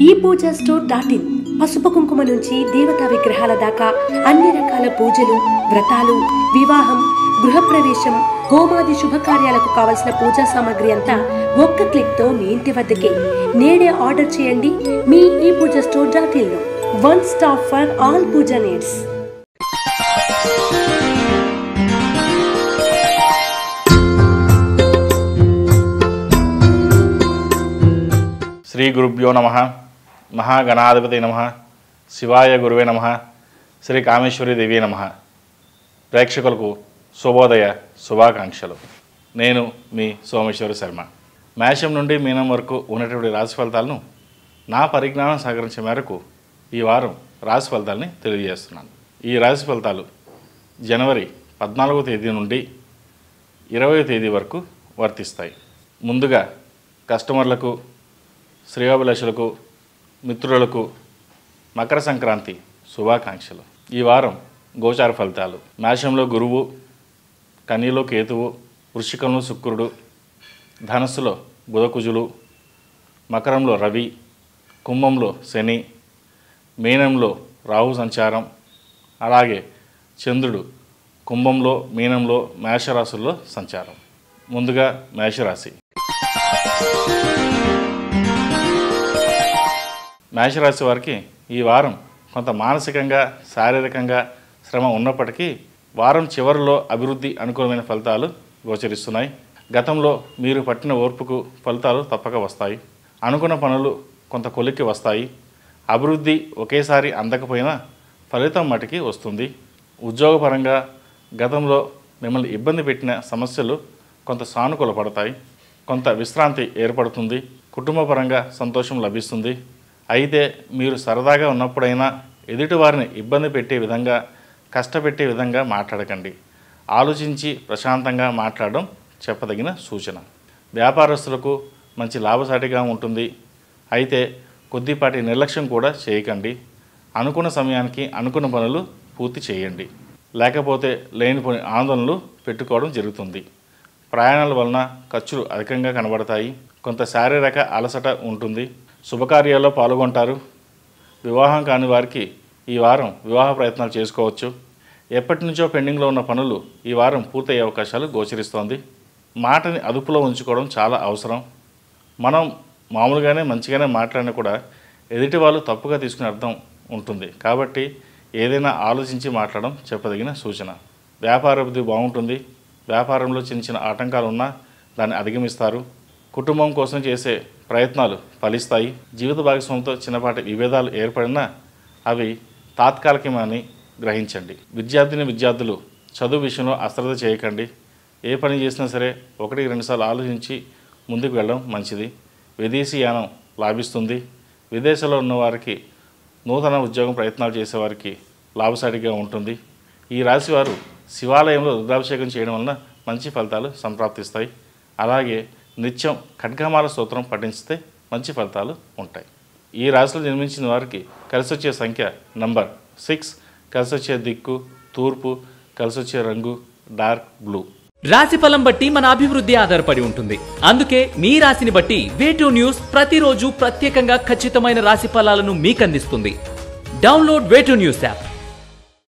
ePoojaStore.in పసుపు కుంకుమ నుంచి దేవతా విగ్రహాల దాకా అన్ని రకాల పూజలు, వ్రతాలు, వివాహం, గృహప్రవేశం, హోమాది శుభకార్యాలకు కావలసిన పూజా సామాగ్రి అంతా ఒక్క క్లిక్ తో మీ ఇంటి వద్దకే. నేడే ఆర్డర్ చేయండి మీ ePoojaStore.in లో. One stop for all puja needs. శ్రీ గురుభ్యో నమః. మహాగణాధిపతి నమః. శివాయ గురువే నమః. శ్రీ కామేశ్వరి దేవి నమః. ప్రేక్షకులకు శుభోదయ శుభాకాంక్షలు. నేను మీ సోమేశ్వర శర్మ. మేషం నుండి మీనం వరకు ఉన్నటువంటి రాశి ఫలితాలను నా పరిజ్ఞానం సహకరించే మేరకు ఈ వారం రాశి ఫలితాలని తెలియజేస్తున్నాను. ఈ రాశి ఫలితాలు జనవరి 14వ తేదీ నుండి 20వ తేదీ వరకు వర్తిస్తాయి. ముందుగా కస్టమర్లకు, శ్రేయోభిలాషులకు, మిత్రులకు మకర సంక్రాంతి శుభాకాంక్షలు. ఈ వారం గోచార ఫలితాలు: మేషంలో గురువు, కన్యలో కేతువు, వృశ్చికంలో శుక్రుడు, ధనస్సులో బుధకుజులు, మకరంలో రవి, కుంభంలో శని, మీనంలో రాహు సంచారం, అలాగే చంద్రుడు కుంభంలో, మీనంలో, మేషరాశుల్లో సంచారం. ముందుగా మేషరాశి. మేషరాశి వారికి ఈ వారం కొంత మానసికంగా, శారీరకంగా శ్రమ ఉన్నప్పటికీ వారం చివరిలో అభివృద్ధి అనుకూలమైన ఫలితాలు గోచరిస్తున్నాయి. గతంలో మీరు పట్టిన ఓర్పుకు ఫలితాలు తప్పక వస్తాయి. అనుకున్న పనులు కొంత కొలిక్కి వస్తాయి. అభివృద్ధి ఒకేసారి అందకపోయినా ఫలితం మటుకి వస్తుంది. ఉద్యోగపరంగా గతంలో మిమ్మల్ని ఇబ్బంది పెట్టిన సమస్యలు కొంత సానుకూల పడతాయి. కొంత విశ్రాంతి ఏర్పడుతుంది. కుటుంబపరంగా సంతోషం లభిస్తుంది. అయితే మీరు సరదాగా ఉన్నప్పుడైనా ఎదుటివారిని ఇబ్బంది పెట్టే విధంగా, కష్టపెట్టే విధంగా మాట్లాడకండి. ఆలోచించి ప్రశాంతంగా మాట్లాడడం చెప్పదగిన సూచన. వ్యాపారస్తులకు మంచి లాభసాటిగా ఉంటుంది. అయితే కొద్దిపాటి నిర్లక్ష్యం కూడా చేయకండి. అనుకున్న సమయానికి అనుకున్న పనులు పూర్తి చేయండి. లేకపోతే లేనిపోని ఆందోళనలు పెట్టుకోవడం జరుగుతుంది. ప్రయాణాల వలన ఖర్చులు అధికంగా కనబడతాయి. కొంత శారీరక అలసట ఉంటుంది. శుభకార్యాల్లో పాల్గొంటారు. వివాహం కాని వారికి ఈ వారం వివాహ ప్రయత్నాలు చేసుకోవచ్చు. ఎప్పటి నుంచో పెండింగ్లో ఉన్న పనులు ఈ వారం పూర్తయ్యే అవకాశాలు గోచరిస్తోంది. మాటని అదుపులో ఉంచుకోవడం చాలా అవసరం. మనం మామూలుగానే మంచిగానే మాట్లాడినా కూడా ఎదుటి వాళ్ళు తప్పుగా తీసుకునే అర్థం ఉంటుంది. కాబట్టి ఏదైనా ఆలోచించి మాట్లాడడం చెప్పదగిన సూచన. వ్యాపార అభివృద్ధి బాగుంటుంది. వ్యాపారంలో చిన్న చిన్న ఆటంకాలు ఉన్నా దాన్ని అధిగమిస్తారు. కుటుంబం కోసం చేసే ప్రయత్నాలు ఫలిస్తాయి. జీవిత భాగస్వామితో చిన్నపాటి విభేదాలు ఏర్పడినా అవి తాత్కాలికమని గ్రహించండి. విద్యార్థులు చదువు విషయంలో అశ్రద్ధ చేయకండి. ఏ పని చేసినా సరే 1-2 సార్లు ఆలోచించి ముందుకు వెళ్ళడం మంచిది. విదేశీ యానం లాభిస్తుంది. విదేశాల్లో ఉన్నవారికి, నూతన ఉద్యోగం ప్రయత్నాలు చేసేవారికి లాభసాటిగా ఉంటుంది. ఈ రాశివారు శివాలయంలో రుద్రాభిషేకం చేయడం వలన మంచి ఫలితాలు సంప్రాప్తిస్తాయి. అలాగే నిత్యం ఖడ్గమాల స్తోత్రం పఠించితే మంచి ఫలితాలు ఉంటాయి. ఈ రాశిలో జన్మించిన వారికి కలిసొచ్చే సంఖ్య నంబర్ 6, కలిసొచ్చే దిక్కు తూర్పు, కలిసొచ్చే రంగు డార్క్ బ్లూ. రాశి ఫలం బట్టి మన అభివృద్ధి ఆధారపడి ఉంటుంది. అందుకే మీ రాశిని బట్టి వే2 న్యూస్ ప్రతిరోజు ప్రత్యేకంగా ఖచ్చితమైన రాశి ఫలాలను మీకు అందిస్తుంది. Download Way2News app.